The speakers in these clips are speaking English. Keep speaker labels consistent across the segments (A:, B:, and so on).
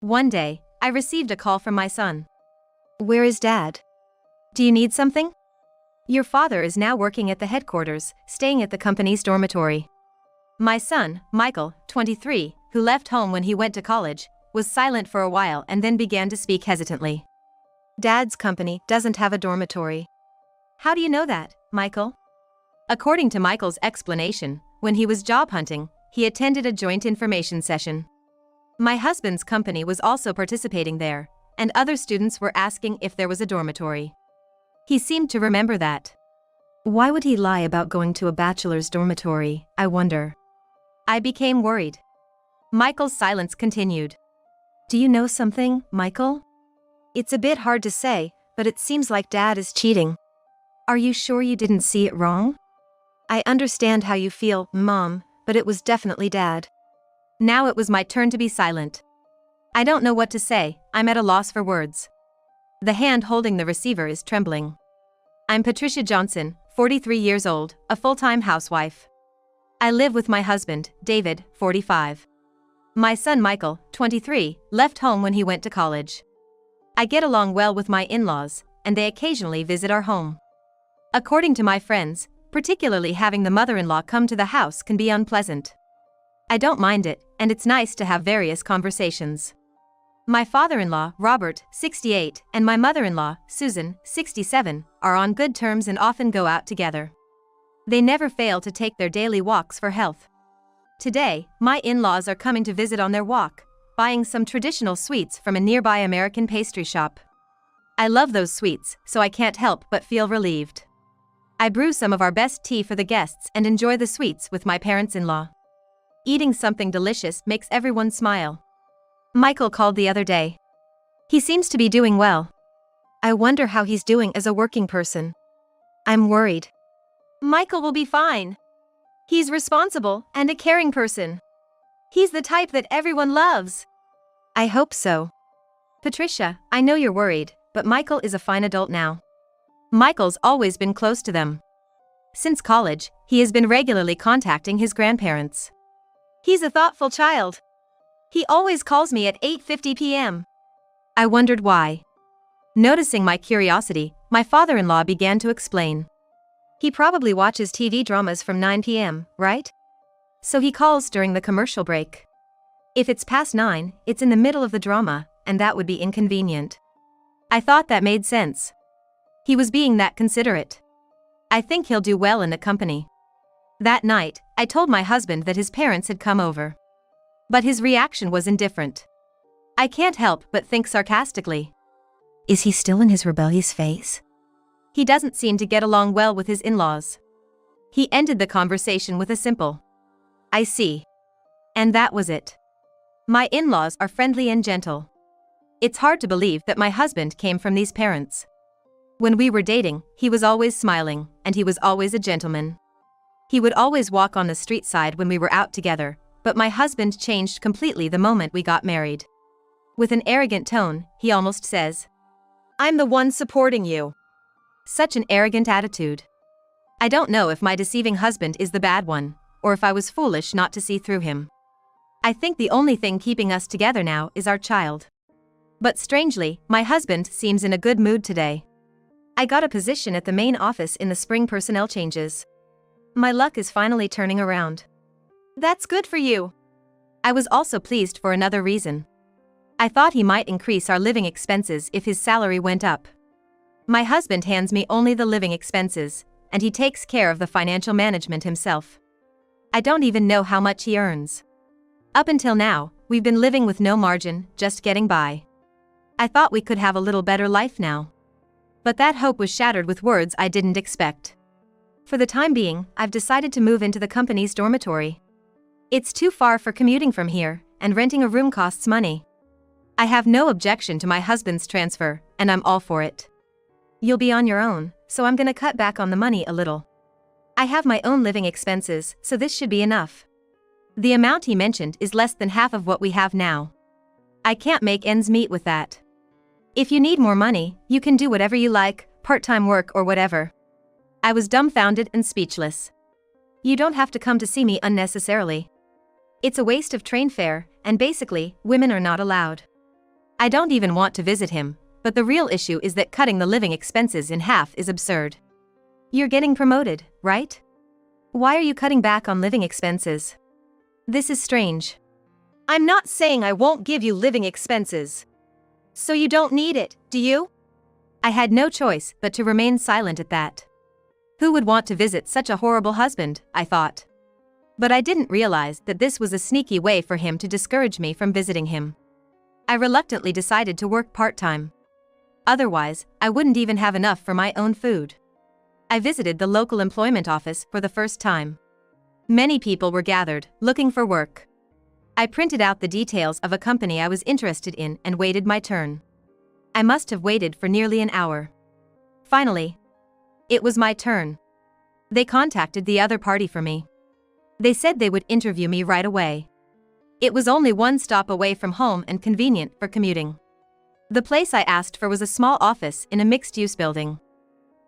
A: One day, I received a call from my son. Where is Dad? Do you need something? Your father is now working at the headquarters, staying at the company's dormitory. My son, Michael, 23, who left home when he went to college, was silent for a while and then began to speak hesitantly. Dad's company doesn't have a dormitory. How do you know that, Michael? According to Michael's explanation, when he was job hunting, he attended a joint information session. My husband's company was also participating there, and other students were asking if there was a dormitory. He seemed to remember that. Why would he lie about going to a bachelor's dormitory, I wonder? I became worried. Michael's silence continued. Do you know something, Michael? It's a bit hard to say, but it seems like Dad is cheating. Are you sure you didn't see it wrong? I understand how you feel, Mom, but it was definitely Dad. Now it was my turn to be silent. I don't know what to say, I'm at a loss for words. The hand holding the receiver is trembling. I'm Patricia Johnson, 43 years old, a full-time housewife. I live with my husband, David, 45. My son Michael, 23, left home when he went to college. I get along well with my in-laws, and they occasionally visit our home. According to my friends, particularly having the mother-in-law come to the house can be unpleasant. I don't mind it, and it's nice to have various conversations. My father-in-law, Robert, 68, and my mother-in-law, Susan, 67, are on good terms and often go out together. They never fail to take their daily walks for health. Today, my in-laws are coming to visit on their walk, buying some traditional sweets from a nearby American pastry shop. I love those sweets, so I can't help but feel relieved. I brew some of our best tea for the guests and enjoy the sweets with my parents-in-law. Eating something delicious makes everyone smile. Michael called the other day. He seems to be doing well. I wonder how he's doing as a working person. I'm worried. Michael will be fine. He's responsible and a caring person. He's the type that everyone loves. I hope so. Patricia, I know you're worried, but Michael is a fine adult now. Michael's always been close to them. Since college, he has been regularly contacting his grandparents. He's a thoughtful child. He always calls me at 8:50 p.m. I wondered why. Noticing my curiosity, my father-in-law began to explain. He probably watches TV dramas from 9 p.m., right? So he calls during the commercial break. If it's past 9, it's in the middle of the drama, and that would be inconvenient. I thought that made sense. He was being that considerate. I think he'll do well in the company. That night, I told my husband that his parents had come over. But his reaction was indifferent. I can't help but think sarcastically. Is he still in his rebellious phase? He doesn't seem to get along well with his in-laws. He ended the conversation with a simple, I see. And that was it. My in-laws are friendly and gentle. It's hard to believe that my husband came from these parents. When we were dating, he was always smiling, and he was always a gentleman. He would always walk on the street side when we were out together, but my husband changed completely the moment we got married. With an arrogant tone, he almost says, I'm the one supporting you. Such an arrogant attitude. I don't know if my deceiving husband is the bad one, or if I was foolish not to see through him. I think the only thing keeping us together now is our child. But strangely, my husband seems in a good mood today. I got a position at the main office in the spring personnel changes. My luck is finally turning around. That's good for you. I was also pleased for another reason. I thought he might increase our living expenses if his salary went up. My husband hands me only the living expenses, and he takes care of the financial management himself. I don't even know how much he earns. Up until now, we've been living with no margin, just getting by. I thought we could have a little better life now. But that hope was shattered with words I didn't expect. For the time being, I've decided to move into the company's dormitory. It's too far for commuting from here, and renting a room costs money. I have no objection to my husband's transfer, and I'm all for it. You'll be on your own, so I'm gonna cut back on the money a little. I have my own living expenses, so this should be enough. The amount he mentioned is less than half of what we have now. I can't make ends meet with that. If you need more money, you can do whatever you like, part-time work or whatever. I was dumbfounded and speechless. You don't have to come to see me unnecessarily. It's a waste of train fare, and basically, women are not allowed. I don't even want to visit him, but the real issue is that cutting the living expenses in half is absurd. You're getting promoted, right? Why are you cutting back on living expenses? This is strange. I'm not saying I won't give you living expenses. So you don't need it, do you? I had no choice but to remain silent at that. Who would want to visit such a horrible husband, I thought. But I didn't realize that this was a sneaky way for him to discourage me from visiting him. I reluctantly decided to work part-time. Otherwise, I wouldn't even have enough for my own food. I visited the local employment office for the first time. Many people were gathered, looking for work. I printed out the details of a company I was interested in and waited my turn. I must have waited for nearly an hour. Finally, it was my turn. They contacted the other party for me. They said they would interview me right away. It was only one stop away from home and convenient for commuting. The place I asked for was a small office in a mixed-use building.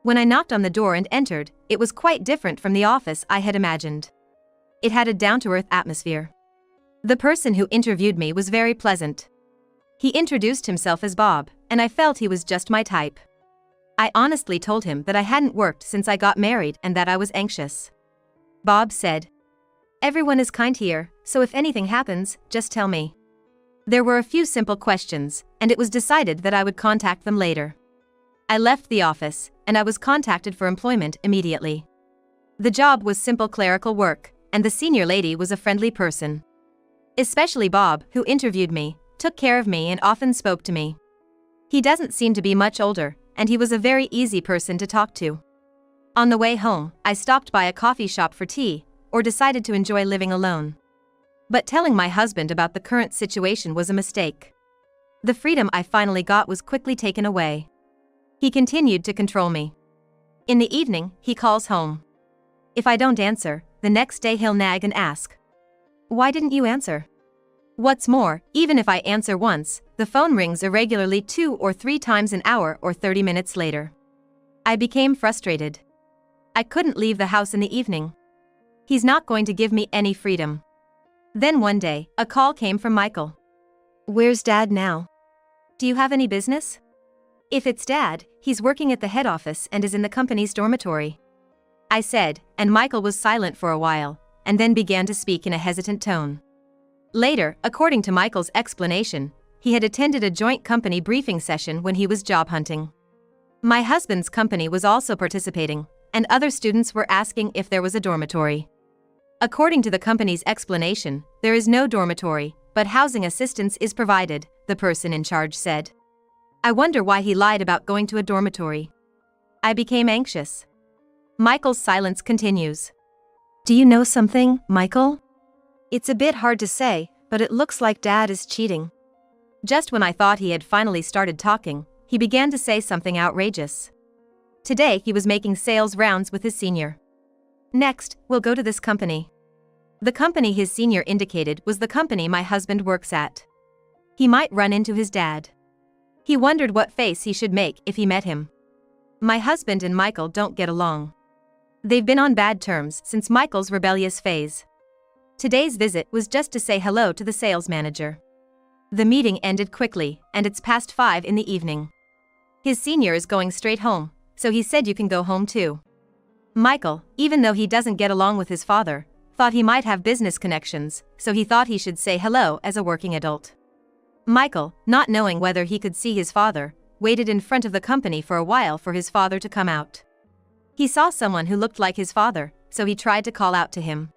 A: When I knocked on the door and entered, it was quite different from the office I had imagined. It had a down-to-earth atmosphere. The person who interviewed me was very pleasant. He introduced himself as Bob, and I felt he was just my type. I honestly told him that I hadn't worked since I got married and that I was anxious. Bob said, "Everyone is kind here, so if anything happens, just tell me." There were a few simple questions, and it was decided that I would contact them later. I left the office, and I was contacted for employment immediately. The job was simple clerical work, and the senior lady was a friendly person. Especially Bob, who interviewed me, took care of me and often spoke to me. He doesn't seem to be much older, and he was a very easy person to talk to. On the way home, I stopped by a coffee shop for tea, or decided to enjoy living alone. But telling my husband about the current situation was a mistake. The freedom I finally got was quickly taken away. He continued to control me. In the evening, he calls home. If I don't answer, the next day he'll nag and ask, "Why didn't you answer?" What's more, even if I answer once, the phone rings irregularly 2 or 3 times an hour or 30 minutes later. I became frustrated. I couldn't leave the house in the evening. He's not going to give me any freedom. Then one day, a call came from Michael. "Where's Dad now? Do you have any business?" "If it's Dad, he's working at the head office and is in the company's dormitory," I said, and Michael was silent for a while, and then began to speak in a hesitant tone. Later, according to Michael's explanation, he had attended a joint company briefing session when he was job hunting. My husband's company was also participating, and other students were asking if there was a dormitory. According to the company's explanation, there is no dormitory, but housing assistance is provided, the person in charge said. I wonder why he lied about going to a dormitory. I became anxious. Michael's silence continues. "Do you know something, Michael? It's a bit hard to say, but it looks like Dad is cheating." Just when I thought he had finally started talking, he began to say something outrageous. Today he was making sales rounds with his senior. "Next, we'll go to this company." The company his senior indicated was the company my husband works at. He might run into his dad. He wondered what face he should make if he met him. My husband and Michael don't get along. They've been on bad terms since Michael's rebellious phase. Today's visit was just to say hello to the sales manager. The meeting ended quickly, and it's past 5 in the evening. His senior is going straight home, so he said you can go home too. Michael, even though he doesn't get along with his father, thought he might have business connections, so he thought he should say hello as a working adult. Michael, not knowing whether he could see his father, waited in front of the company for a while for his father to come out. He saw someone who looked like his father, so he tried to call out to him.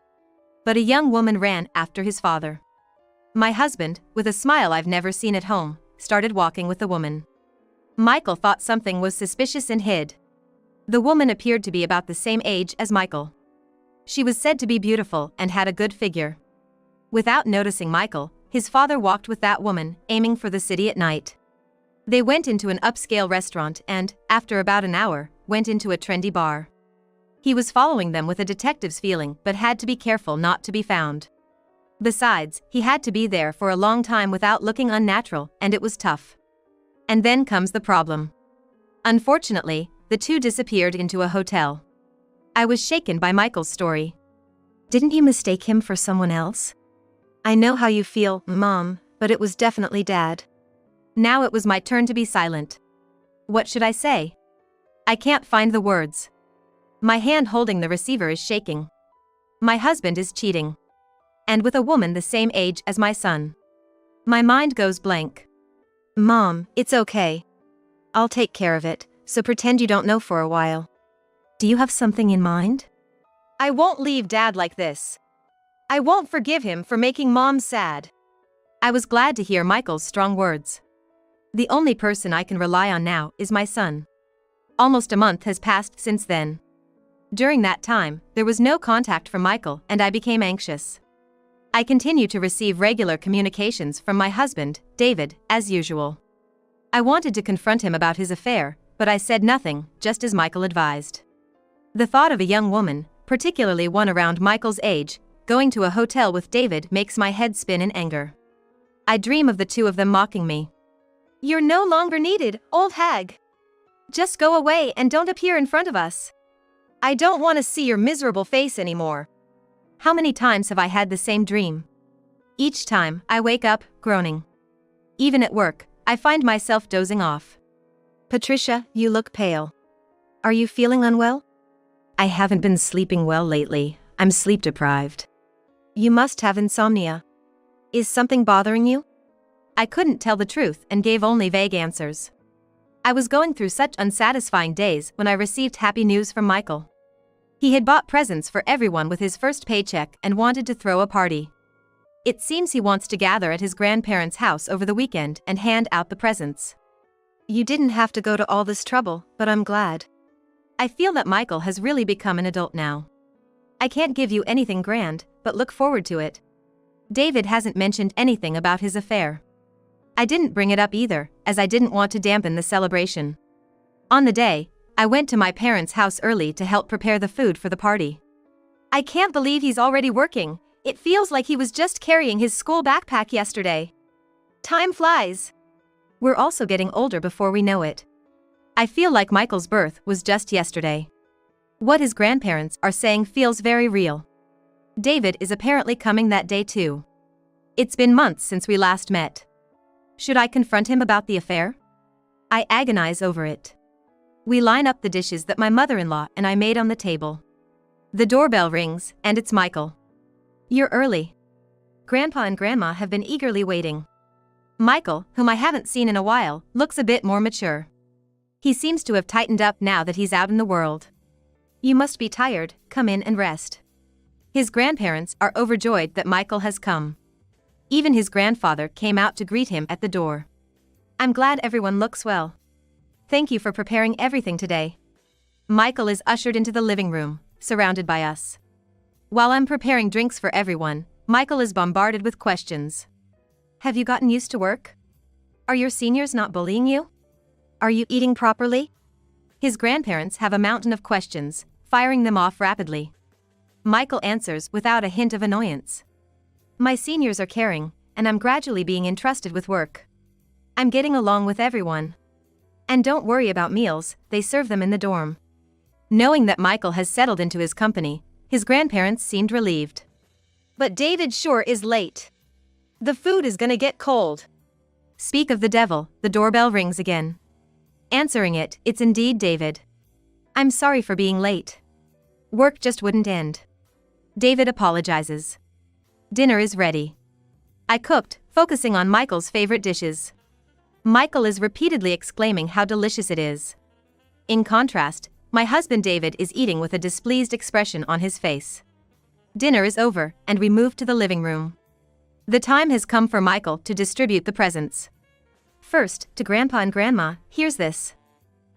A: But a young woman ran after his father. My husband, with a smile I've never seen at home, started walking with the woman. Michael thought something was suspicious and hid. The woman appeared to be about the same age as Michael. She was said to be beautiful and had a good figure. Without noticing Michael, his father walked with that woman, aiming for the city at night. They went into an upscale restaurant and, after about an hour, went into a trendy bar. He was following them with a detective's feeling but had to be careful not to be found. Besides, he had to be there for a long time without looking unnatural, and it was tough. And then comes the problem. Unfortunately, the two disappeared into a hotel. I was shaken by Michael's story. "Didn't you mistake him for someone else?" "I know how you feel, Mom, but it was definitely Dad." Now it was my turn to be silent. What should I say? I can't find the words. My hand holding the receiver is shaking. My husband is cheating. And with a woman the same age as my son. My mind goes blank. Mom, it's okay. I'll take care of it, so pretend you don't know for a while. Do you have something in mind? I won't leave Dad like this. I won't forgive him for making Mom sad. I was glad to hear Michael's strong words. The only person I can rely on now is my son. Almost a month has passed since then. During that time, there was no contact from Michael and I became anxious. I continue to receive regular communications from my husband, David, as usual. I wanted to confront him about his affair, but I said nothing, just as Michael advised. The thought of a young woman, particularly one around Michael's age, going to a hotel with David makes my head spin in anger. I dream of the two of them mocking me. You're no longer needed, old hag. Just go away and don't appear in front of us. I don't want to see your miserable face anymore. How many times have I had the same dream? Each time, I wake up, groaning. Even at work, I find myself dozing off. Patricia, you look pale. Are you feeling unwell? I haven't been sleeping well lately. I'm sleep deprived. You must have insomnia. Is something bothering you? I couldn't tell the truth and gave only vague answers. I was going through such unsatisfying days when I received happy news from Michael. He had bought presents for everyone with his first paycheck and wanted to throw a party. It seems he wants to gather at his grandparents' house over the weekend and hand out the presents. You didn't have to go to all this trouble, but I'm glad. I feel that Michael has really become an adult now. I can't give you anything grand, but look forward to it. David hasn't mentioned anything about his affair. I didn't bring it up either, as I didn't want to dampen the celebration. On the day, I went to my parents' house early to help prepare the food for the party. I can't believe he's already working. It feels like he was just carrying his school backpack yesterday. Time flies. We're also getting older before we know it. I feel like Michael's birth was just yesterday. What his grandparents are saying feels very real. David is apparently coming that day too. It's been months since we last met. Should I confront him about the affair? I agonize over it. We line up the dishes that my mother-in-law and I made on the table. The doorbell rings, and it's Michael. You're early. Grandpa and Grandma have been eagerly waiting. Michael, whom I haven't seen in a while, looks a bit more mature. He seems to have tightened up now that he's out in the world. You must be tired, come in and rest. His grandparents are overjoyed that Michael has come. Even his grandfather came out to greet him at the door. I'm glad everyone looks well. Thank you for preparing everything today. Michael is ushered into the living room, surrounded by us. While I'm preparing drinks for everyone, Michael is bombarded with questions. Have you gotten used to work? Are your seniors not bullying you? Are you eating properly? His grandparents have a mountain of questions, firing them off rapidly. Michael answers without a hint of annoyance. My seniors are caring, and I'm gradually being entrusted with work. I'm getting along with everyone. And don't worry about meals, they serve them in the dorm. Knowing that Michael has settled into his company, his grandparents seemed relieved. But David sure is late. The food is gonna get cold. Speak of the devil, the doorbell rings again. Answering it, it's indeed David. I'm sorry for being late. Work just wouldn't end. David apologizes. Dinner is ready. I cooked, focusing on Michael's favorite dishes. Michael is repeatedly exclaiming how delicious it is. In contrast, my husband David is eating with a displeased expression on his face. Dinner is over, and we move to the living room. The time has come for Michael to distribute the presents. First, to Grandpa and Grandma, here's this.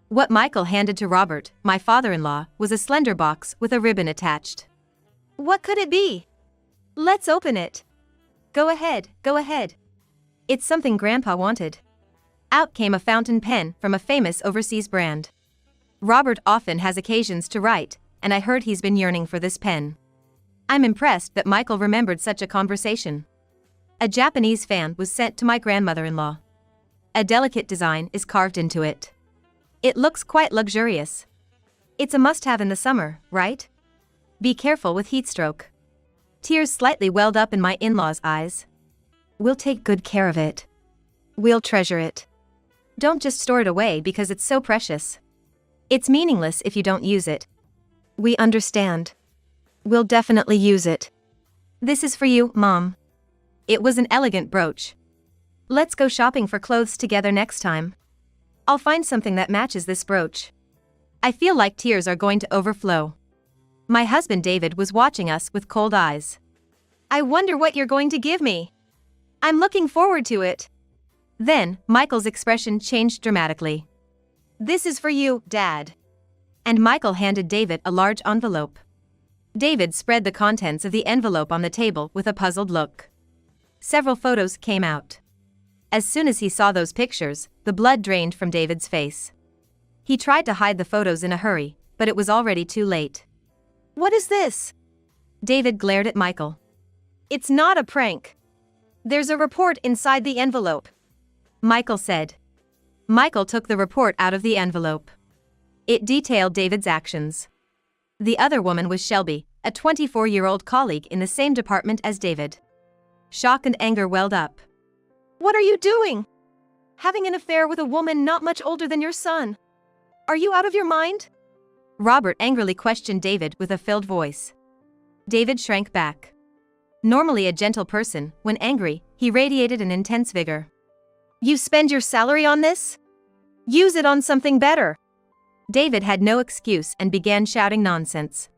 A: What Michael handed to Robert, my father-in-law, was a slender box with a ribbon attached. What could it be? Let's open it. Go ahead, go ahead. It's something Grandpa wanted. Out came a fountain pen from a famous overseas brand. Robert often has occasions to write, and I heard he's been yearning for this pen. I'm impressed that Michael remembered such a conversation. A Japanese fan was sent to my grandmother-in-law. A delicate design is carved into it. It looks quite luxurious. It's a must-have in the summer, right? Be careful with heatstroke. Tears slightly welled up in my in-laws' eyes. We'll take good care of it. We'll treasure it. Don't just store it away because it's so precious. It's meaningless if you don't use it. We understand. We'll definitely use it. This is for you, Mom. It was an elegant brooch. Let's go shopping for clothes together next time. I'll find something that matches this brooch. I feel like tears are going to overflow. My husband David was watching us with cold eyes. I wonder what you're going to give me. I'm looking forward to it. Then, Michael's expression changed dramatically. This is for you, Dad. And Michael handed David a large envelope. David spread the contents of the envelope on the table with a puzzled look. Several photos came out. As soon as he saw those pictures, the blood drained from David's face. He tried to hide the photos in a hurry, but it was already too late. What is this? David glared at Michael. It's not a prank. There's a report inside the envelope, Michael said. Michael took the report out of the envelope. It detailed David's actions. The other woman was Shelby, a 24-year-old colleague in the same department as David. Shock and anger welled up. What are you doing? Having an affair with a woman not much older than your son? Are you out of your mind? Robert angrily questioned David with a filled voice. David shrank back. Normally a gentle person, when angry, he radiated an intense vigor. You spend your salary on this? Use it on something better. David had no excuse and began shouting nonsense.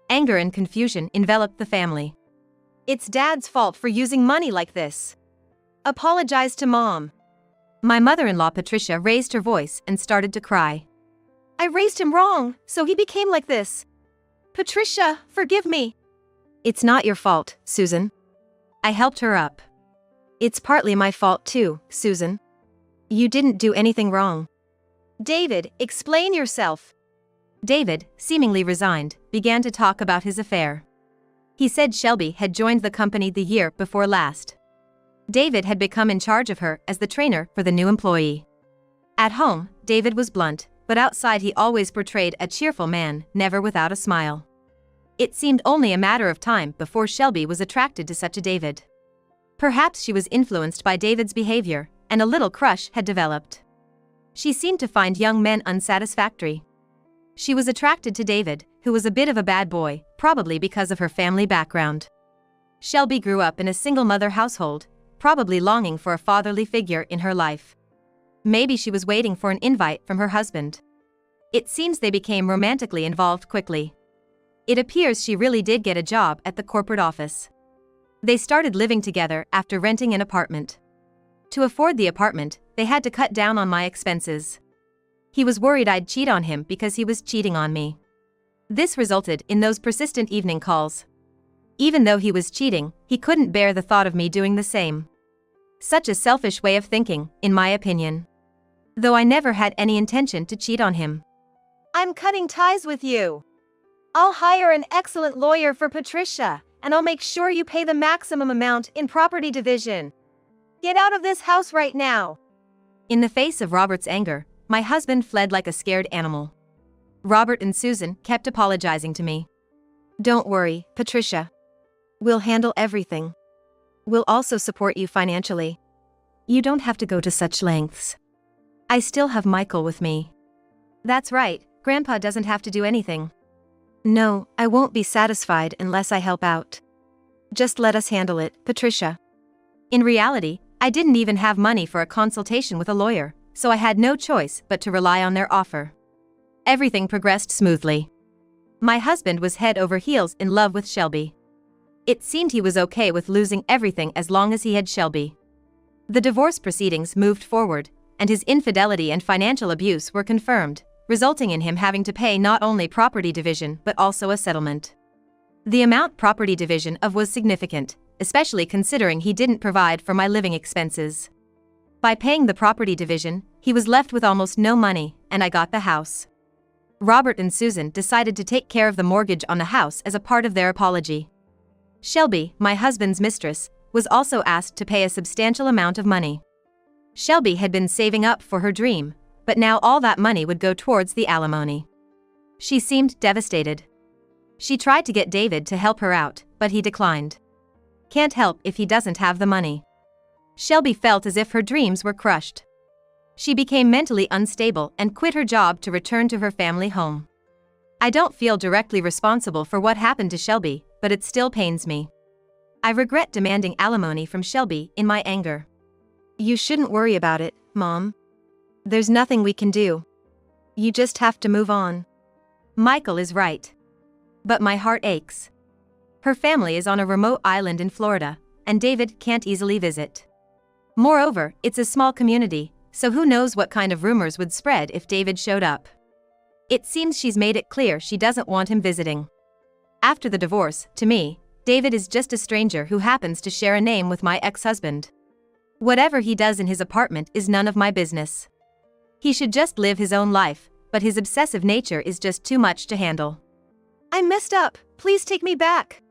A: Anger and confusion enveloped the family. It's Dad's fault for using money like this. Apologize to Mom. My mother-in-law Patricia raised her voice and started to cry. I raised him wrong, so he became like this. Patricia, forgive me. It's not your fault, Susan. I helped her up. It's partly my fault too, Susan. You didn't do anything wrong. David, explain yourself. David, seemingly resigned, began to talk about his affair. He said Shelby had joined the company the year before last. David had become in charge of her as the trainer for the new employee. At home, David was blunt, but outside he always portrayed a cheerful man, never without a smile. It seemed only a matter of time before Shelby was attracted to such a David. Perhaps she was influenced by David's behavior, and a little crush had developed. She seemed to find young men unsatisfactory. She was attracted to David, who was a bit of a bad boy, probably because of her family background. Shelby grew up in a single-mother household, probably longing for a fatherly figure in her life. Maybe she was waiting for an invite from her husband. It seems they became romantically involved quickly. It appears she really did get a job at the corporate office. They started living together after renting an apartment. To afford the apartment, they had to cut down on my expenses. He was worried I'd cheat on him because he was cheating on me. This resulted in those persistent evening calls. Even though he was cheating, he couldn't bear the thought of me doing the same. Such a selfish way of thinking, in my opinion. Though I never had any intention to cheat on him. I'm cutting ties with you. I'll hire an excellent lawyer for Patricia, and I'll make sure you pay the maximum amount in property division. Get out of this house right now. In the face of Robert's anger, my husband fled like a scared animal. Robert and Susan kept apologizing to me. Don't worry, Patricia. We'll handle everything. We'll also support you financially. You don't have to go to such lengths. I still have Michael with me. That's right, Grandpa doesn't have to do anything. No, I won't be satisfied unless I help out. Just let us handle it, Patricia. In reality, I didn't even have money for a consultation with a lawyer, so I had no choice but to rely on their offer. Everything progressed smoothly. My husband was head over heels in love with Shelby. It seemed he was okay with losing everything as long as he had Shelby. The divorce proceedings moved forward, and his infidelity and financial abuse were confirmed, resulting in him having to pay not only property division but also a settlement. The amount property division of was significant, especially considering he didn't provide for my living expenses. By paying the property division, he was left with almost no money, and I got the house. Robert and Susan decided to take care of the mortgage on the house as a part of their apology. Shelby, my husband's mistress, was also asked to pay a substantial amount of money. Shelby had been saving up for her dream, but now all that money would go towards the alimony. She seemed devastated. She tried to get David to help her out, but he declined. Can't help if he doesn't have the money. Shelby felt as if her dreams were crushed. She became mentally unstable and quit her job to return to her family home. I don't feel directly responsible for what happened to Shelby, but it still pains me. I regret demanding alimony from Shelby in my anger. You shouldn't worry about it, Mom. There's nothing we can do. You just have to move on. Michael is right. But my heart aches. Her family is on a remote island in Florida, and David can't easily visit. Moreover, it's a small community, so who knows what kind of rumors would spread if David showed up. It seems she's made it clear she doesn't want him visiting. After the divorce, to me, David is just a stranger who happens to share a name with my ex-husband. Whatever he does in his apartment is none of my business. He should just live his own life, but his obsessive nature is just too much to handle. I messed up, please take me back.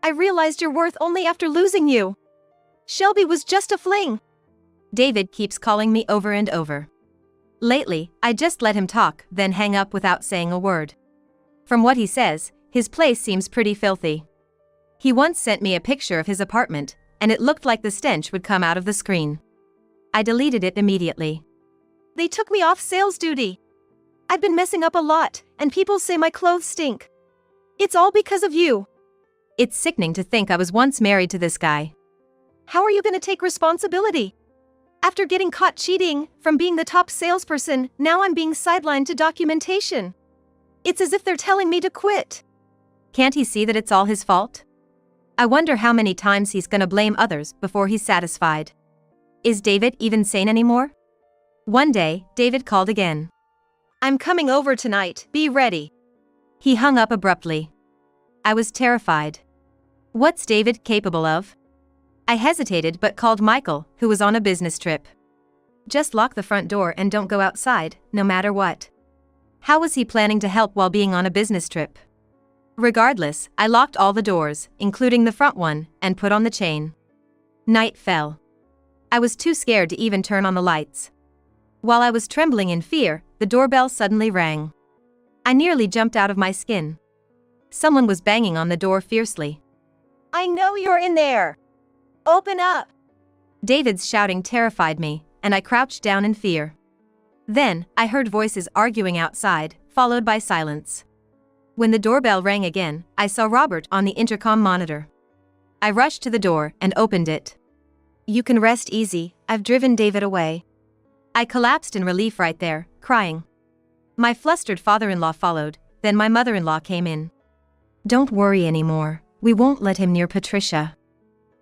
A: I realized your worth only after losing you. Shelby was just a fling. David keeps calling me over and over. Lately, I just let him talk, then hang up without saying a word. From what he says, his place seems pretty filthy. He once sent me a picture of his apartment, and it looked like the stench would come out of the screen. I deleted it immediately. They took me off sales duty. I've been messing up a lot, and people say my clothes stink. It's all because of you. It's sickening to think I was once married to this guy. How are you going to take responsibility? After getting caught cheating, from being the top salesperson, now I'm being sidelined to documentation. It's as if they're telling me to quit. Can't he see that it's all his fault? I wonder how many times he's gonna blame others before he's satisfied. Is David even sane anymore? One day, David called again. I'm coming over tonight, be ready. He hung up abruptly. I was terrified. What's David capable of? I hesitated but called Michael, who was on a business trip. Just lock the front door and don't go outside, no matter what. How was he planning to help while being on a business trip? Regardless, I locked all the doors, including the front one, and put on the chain. Night fell. I was too scared to even turn on the lights. While I was trembling in fear, the doorbell suddenly rang. I nearly jumped out of my skin. Someone was banging on the door fiercely. I know you're in there! Open up! David's shouting terrified me, and I crouched down in fear. Then, I heard voices arguing outside, followed by silence. When the doorbell rang again, I saw Robert on the intercom monitor. I rushed to the door and opened it. You can rest easy, I've driven David away. I collapsed in relief right there, crying. My flustered father-in-law followed, then my mother-in-law came in. Don't worry anymore, we won't let him near Patricia.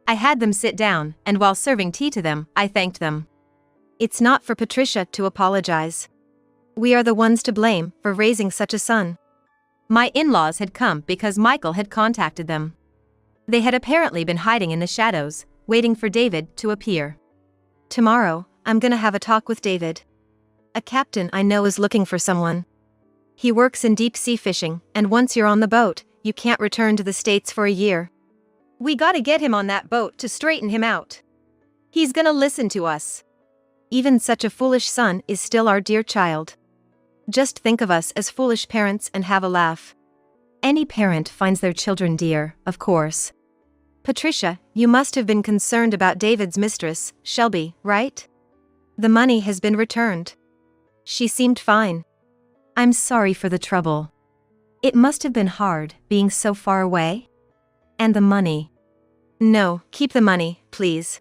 A: I had them sit down, and while serving tea to them, I thanked them. It's not for Patricia to apologize. We are the ones to blame for raising such a son. My in-laws had come because Michael had contacted them. They had apparently been hiding in the shadows, waiting for David to appear. Tomorrow, I'm gonna have a talk with David. A captain I know is looking for someone. He works in deep-sea fishing, and once you're on the boat, you can't return to the States for a year. We gotta get him on that boat to straighten him out. He's gonna listen to us. Even such a foolish son is still our dear child. Just think of us as foolish parents and have a laugh. Any parent finds their children dear, of course. Patricia, you must have been concerned about David's mistress, Shelby, right? The money has been returned. She seemed fine. I'm sorry for the trouble. It must have been hard, being so far away. And the money. No, keep the money, please.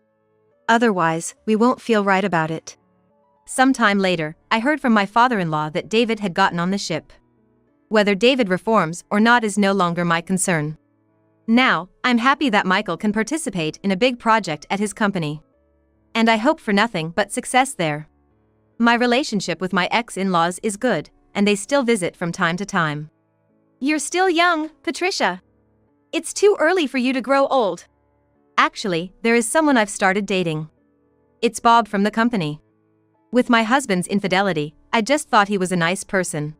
A: Otherwise, we won't feel right about it. Some time later, I heard from my father-in-law that David had gotten on the ship. Whether David reforms or not is no longer my concern. Now, I'm happy that Michael can participate in a big project at his company. And I hope for nothing but success there. My relationship with my ex-in-laws is good, and they still visit from time to time. You're still young, Patricia. It's too early for you to grow old. Actually, there is someone I've started dating. It's Bob from the company. With my husband's infidelity, I just thought he was a nice person.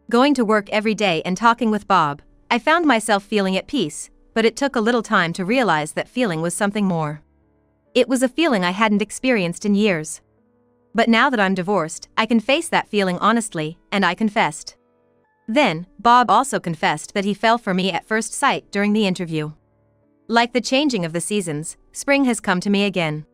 A: Going to work every day and talking with Bob, I found myself feeling at peace, but it took a little time to realize that feeling was something more. It was a feeling I hadn't experienced in years. But now that I'm divorced, I can face that feeling honestly, and I confessed. Then, Bob also confessed that he fell for me at first sight during the interview. Like the changing of the seasons, spring has come to me again.